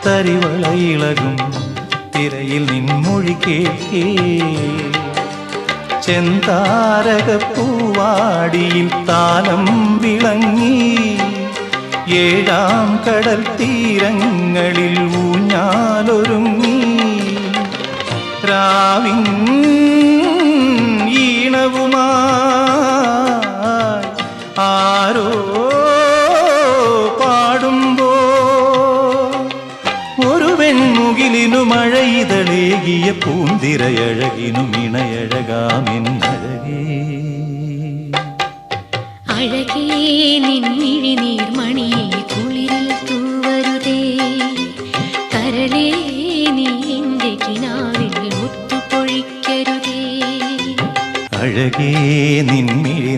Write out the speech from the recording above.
തരിവളയിളകും തിരയിൽ നിൻമൊഴി കേൾക്കേ ചെന്താരകപ്പൂവാടിയിൽ താലം വിളങ്ങി ഏഴാം കടൽ തീരങ്ങളിൽ ഊഞ്ഞാലൊരുങ്ങി രാവിൻ ഈണവുമായി ആരോ പാടുമ്പോ ഒരു വെൺമുകിലിനു മഴയിതളേകിയ പൂന്തിരയഴകിനും ഇണയഴകാമെന്നഴകേ അഴകേ നിൻമിഴി നീർമണിയെ കുളിരിൽ തൂവരുതേ കരളേ നീ എൻ്റെ കിനാവിൽ മുത്തുപൊഴിക്കരുതേ അഴകേ നിൻമിഴി